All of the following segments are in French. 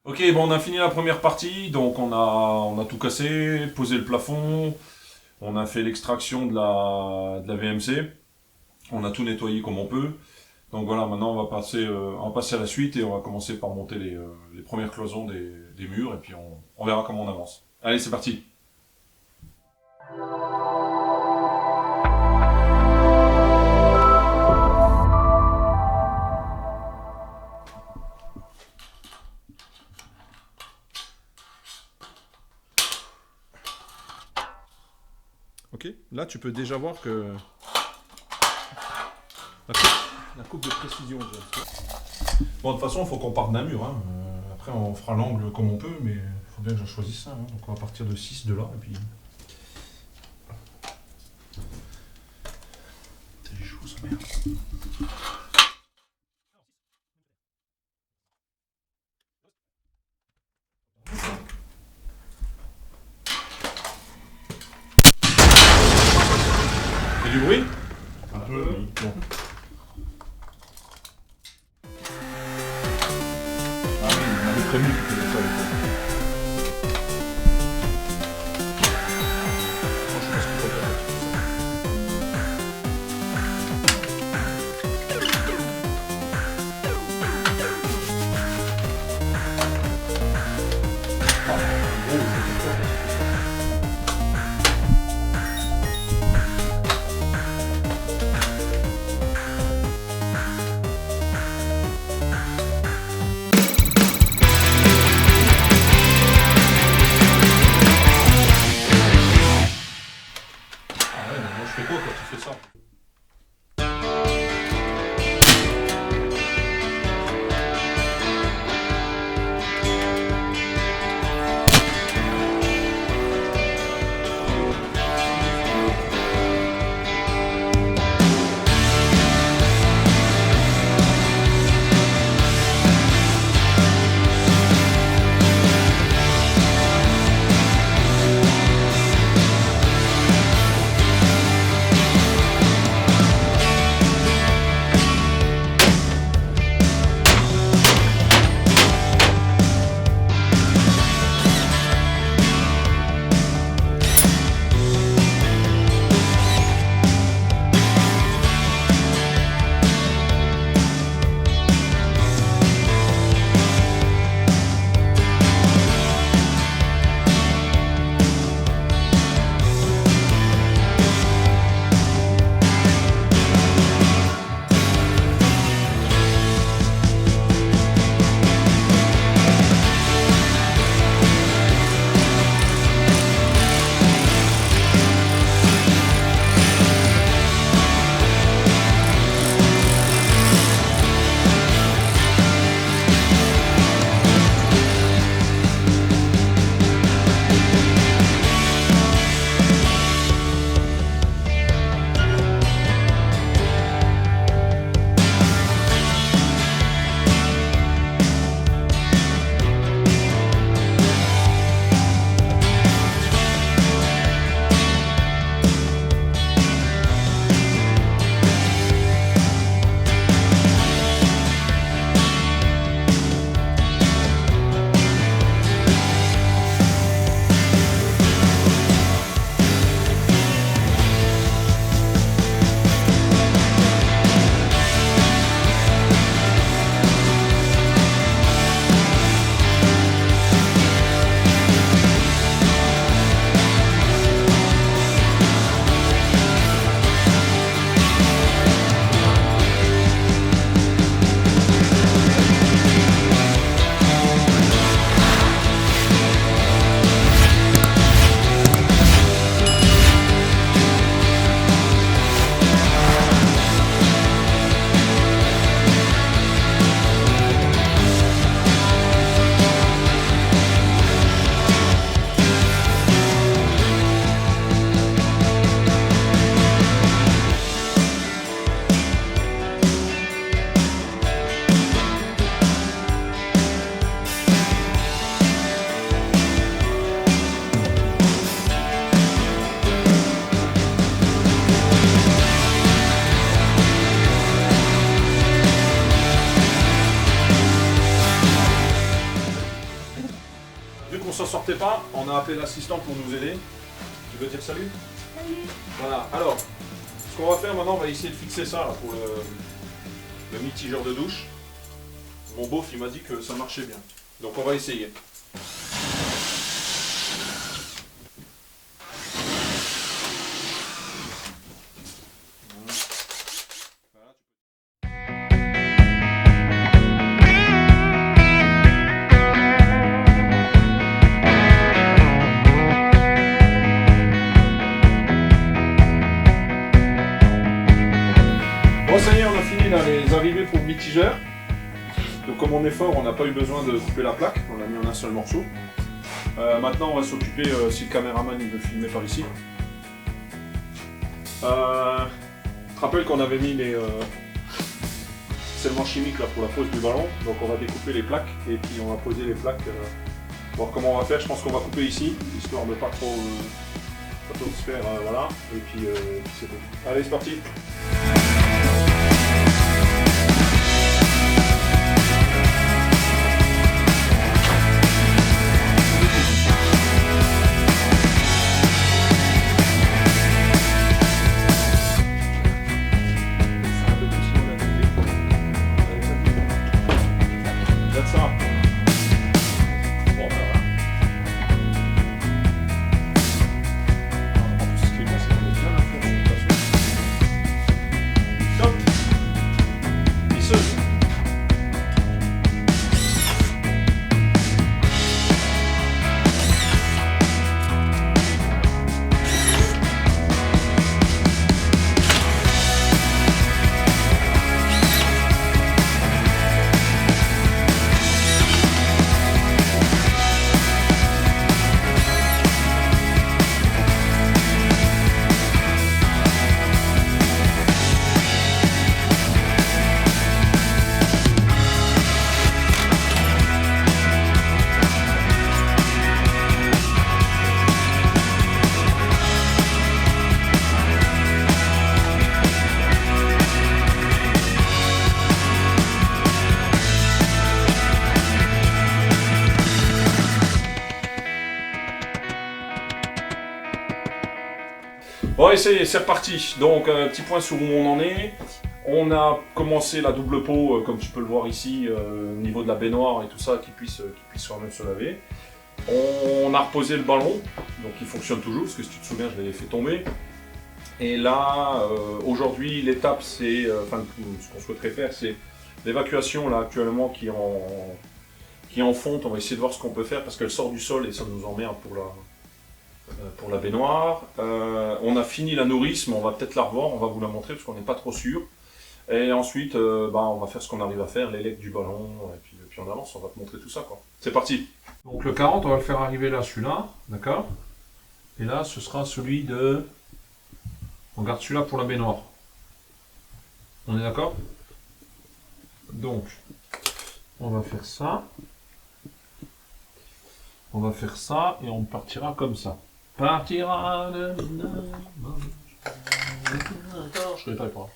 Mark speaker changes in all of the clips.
Speaker 1: Ok, bon, on a fini la première partie, donc on a tout cassé, posé le plafond, on a fait l'extraction de la VMC, on a tout nettoyé comme on peut. Donc voilà, maintenant on va passer à la suite et on va commencer par monter les premières cloisons des murs et puis on verra comment on avance. Allez, c'est parti. Ok, là tu peux déjà voir que la coupe, la coupe de précision. Bon, de toute façon, il faut qu'on parte d'un mur. Hein. Après, on fera l'angle comme on peut, mais il faut bien que je choisisse ça. Hein. Donc, on va partir de 6 de là. Et puis. C'est chaud, ça merde. Il y a du bruit.
Speaker 2: Un peu.
Speaker 1: Bon. Ah oui, on avait prévenu qu'il faisait ça. Je sais pas ce qu'il faut faire. Ah, en gros, c'est ça. qu'on s'en sortait pas, on a appelé l'assistant pour nous aider. Tu veux dire salut?
Speaker 2: Salut.
Speaker 1: Voilà, alors, ce qu'on va faire maintenant, on va essayer de fixer ça là, pour le mitigeur de douche. Mon beauf, il m'a dit que ça marchait bien. Donc on va essayer. Bon, ça y est, on a fini là, les arrivées pour le mitigeur. Donc comme on est fort, on n'a pas eu besoin de couper la plaque, on l'a mis en un seul morceau. Maintenant, on va s'occuper, si le caméraman il veut filmer par ici. Tu te rappelles qu'on avait mis les scellements chimiques là, pour la pose du ballon. Donc on va découper les plaques et puis on va poser les plaques. Voir comment on va faire. Je pense qu'on va couper ici, histoire de pas trop se faire, voilà. Et puis c'est tout. Allez, c'est parti. Bon, et c'est reparti. Donc, petit point sur où on en est. On a commencé la double peau, comme tu peux le voir ici, au niveau de la baignoire et tout ça, qui puisse soi-même se laver. On a reposé le ballon, donc il fonctionne toujours, parce que si tu te souviens, je l'avais fait tomber. Et là, aujourd'hui, l'étape, c'est, enfin, ce qu'on souhaiterait faire, c'est l'évacuation, là, actuellement, qui est en fonte. On va essayer de voir ce qu'on peut faire, parce qu'elle sort du sol et ça nous emmerde pour la baignoire. On a fini la nourrice, mais on va peut-être la revoir, on va vous la montrer parce qu'on n'est pas trop sûr. Et ensuite, on va faire ce qu'on arrive à faire, l'élec du ballon, et puis on avance, on va te montrer tout ça, quoi. C'est parti. Donc le 40, on va le faire arriver là, celui-là, d'accord? Et là, ce sera celui de... On garde celui-là pour la baignoire. On est d'accord? Donc, on va faire ça. On va faire ça, et on partira comme ça. Partira de... Je ne pas.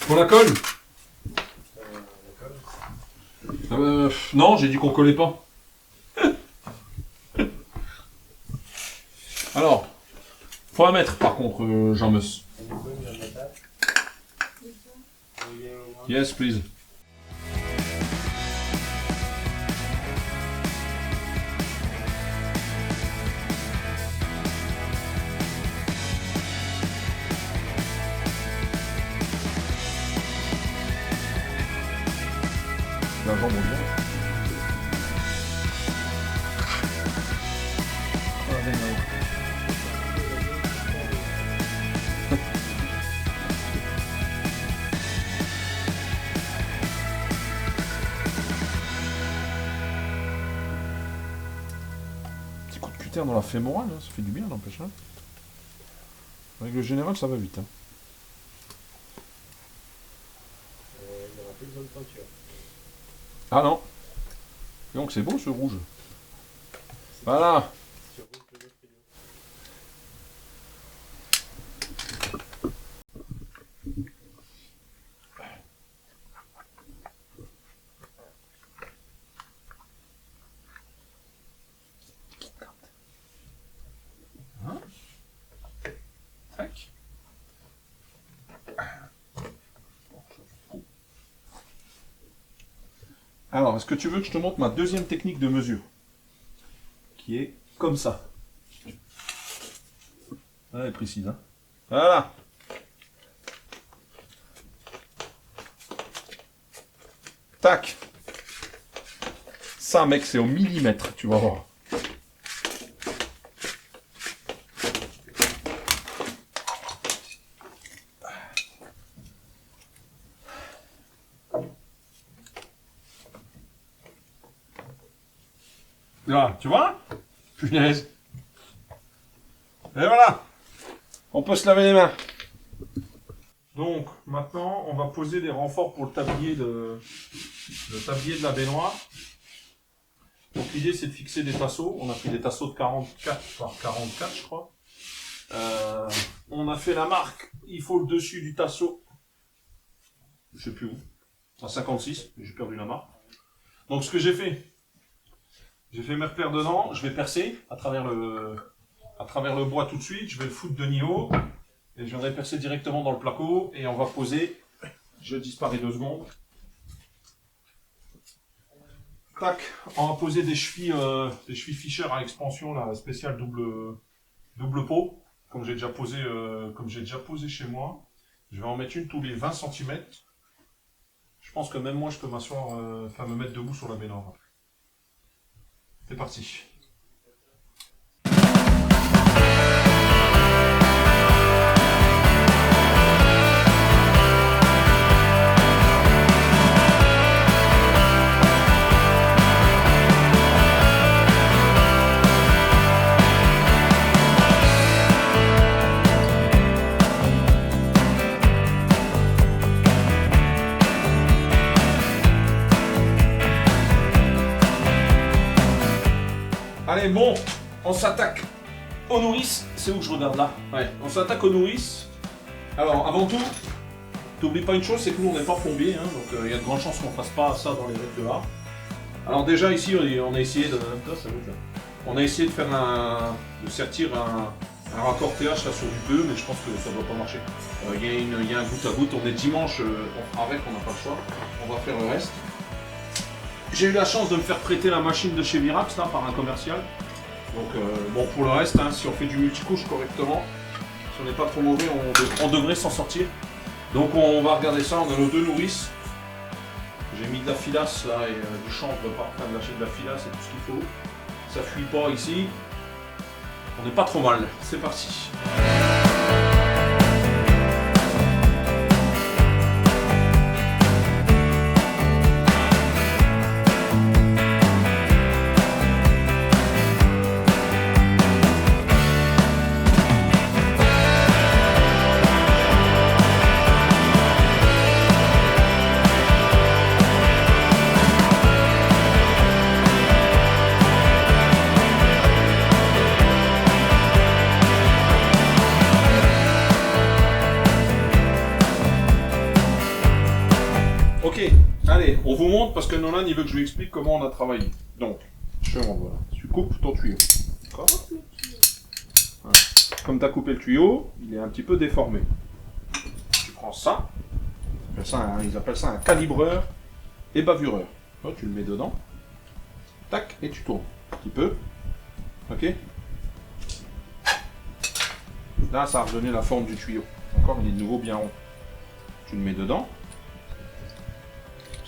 Speaker 1: On la colle? Non, j'ai dit qu'on collait pas. Alors, faut la mettre par contre, Jean-Meus. Yes, please. La jambe bien. Petit coup de cutter dans la fémorale, hein, ça fait du bien, n'empêche. Hein. En règle générale, ça va vite. Hein.
Speaker 3: Il n'y aura plus besoin de peinture.
Speaker 1: Ah non. Donc c'est beau ce rouge. Voilà. Alors, est-ce que tu veux que je te montre ma deuxième technique de mesure? Qui est comme ça. Elle est précise, hein. Voilà. Tac. Ça, mec, c'est au millimètre, tu vas voir. Là, tu vois? Punaise. Et voilà. On peut se laver les mains. Donc, maintenant, on va poser des renforts pour le tablier de la baignoire. Donc, l'idée, c'est de fixer des tasseaux. On a pris des tasseaux de 44 par 44, je crois. On a fait la marque. Il faut le dessus du tasseau. Je sais plus où. À 56, j'ai perdu la marque. Donc, ce que j'ai fait mes repères dedans. Je vais percer à travers le bois tout de suite. Je vais le foutre de niveau. Et je viendrai percer directement dans le placo. Et on va poser. Je disparais 2 secondes. Tac. On va poser des chevilles Fischer à expansion, là, spéciale double pot. Comme j'ai déjà posé chez moi. Je vais en mettre une tous les 20 cm. Je pense que même moi, je peux m'asseoir, me mettre debout sur la baignoire. C'est parti. Allez, bon, on s'attaque aux nourrices. C'est où que je regarde là? Ouais, on s'attaque aux nourrices. Alors, avant tout, t'oublies pas une chose, c'est que nous, on n'est pas plombier, hein, donc il y a de grandes chances qu'on fasse pas ça dans les règles là. Alors déjà, ici, on a essayé de... On a essayé de faire de sertir un raccord TH là sur du peu, mais je pense que ça ne doit pas marcher. Il y a un goutte à goutte, on est dimanche, on fera avec, on n'a pas le choix. On va faire le reste. J'ai eu la chance de me faire prêter la machine de chez Virax là, par un commercial. Donc bon, pour le reste, hein, si on fait du multicouche correctement, si on n'est pas trop mauvais, on devrait s'en sortir. Donc on va regarder ça, on a nos 2 nourrices. J'ai mis de la filasse là et du chanvre par terre, de lâcher de la filasse et tout ce qu'il faut. Ça fuit pas ici. On n'est pas trop mal. C'est parti. Ok, allez, on vous montre parce que Nolan il veut que je lui explique comment on a travaillé. Donc, je te montre, voilà. Tu coupes ton tuyau. D'accord ? Voilà. Comme tu as coupé le tuyau, il est un petit peu déformé. Tu prends ça, ils appellent ça un calibreur et bavureur. Là, tu le mets dedans, tac, et tu tournes un petit peu. Ok ? Là, ça a redonné la forme du tuyau. Encore, il est de nouveau bien rond. Tu le mets dedans.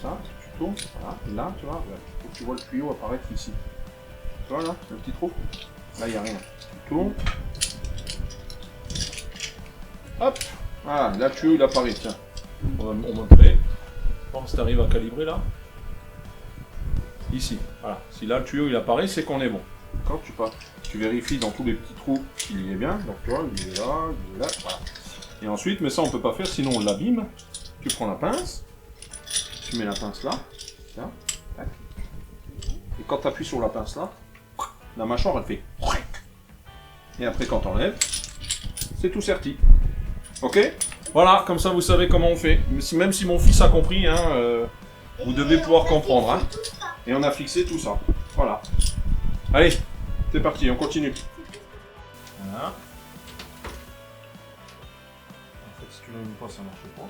Speaker 1: Ça, tu tournes, voilà, et là, tu vois, faut que tu vois le tuyau apparaître ici. Tu vois là, le petit trou. Là, il n'y a rien. Tu tournes. Hop, voilà, là, le tuyau, il apparaît, tiens. On va montrer. Bon, si tu arrives à calibrer là. Ici, voilà. Si là, le tuyau, il apparaît, c'est qu'on est bon. D'accord, tu vérifies dans tous les petits trous qu'il y est bien. Donc, tu vois, il est là, voilà. Et ensuite, mais ça, on peut pas faire, sinon on l'abîme. Tu prends la pince. Tu mets la pince là, tiens, tac. Et quand tu appuies sur la pince là, la mâchoire elle fait. Et après quand t'enlèves, c'est tout serti. Ok? Voilà, comme ça vous savez comment on fait. Même si mon fils a compris, hein, vous devez pouvoir comprendre. Hein. Et on a fixé tout ça. Voilà. Allez, c'est parti, on continue. Voilà. En fait, si tu l'aimes pas, ça marche pas.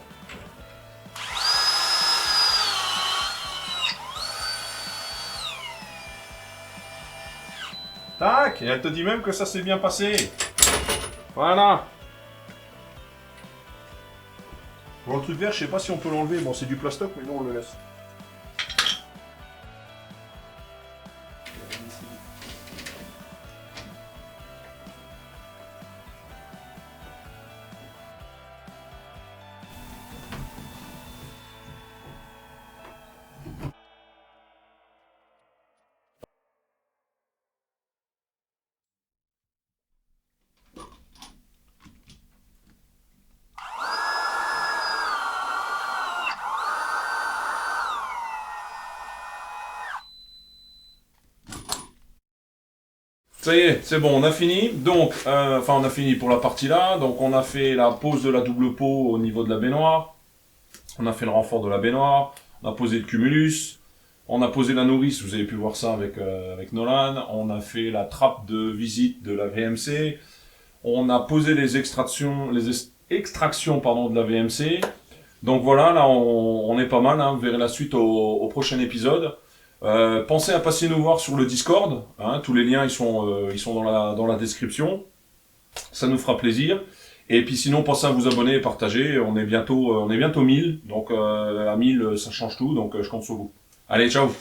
Speaker 1: Tac, et elle te dit même que ça s'est bien passé. Voilà. Bon, le truc vert, je sais pas si on peut l'enlever. Bon, c'est du plastoc, mais nous, on le laisse. Ça y est, c'est bon, on a fini. Donc, on a fini pour la partie là. Donc, on a fait la pose de la double peau au niveau de la baignoire. On a fait le renfort de la baignoire. On a posé le cumulus. On a posé la nourrice, vous avez pu voir ça avec Nolan. On a fait la trappe de visite de la VMC. On a posé les extractions de la VMC. Donc voilà, là on est pas mal, hein. Vous verrez la suite au prochain épisode. Pensez à passer nous voir sur le Discord, hein. Tous les liens ils sont dans la description. Ça nous fera plaisir. Et puis sinon, pensez à vous abonner et partager. On est bientôt 1000, donc à 1000 ça change tout, donc je compte sur vous. Allez, ciao.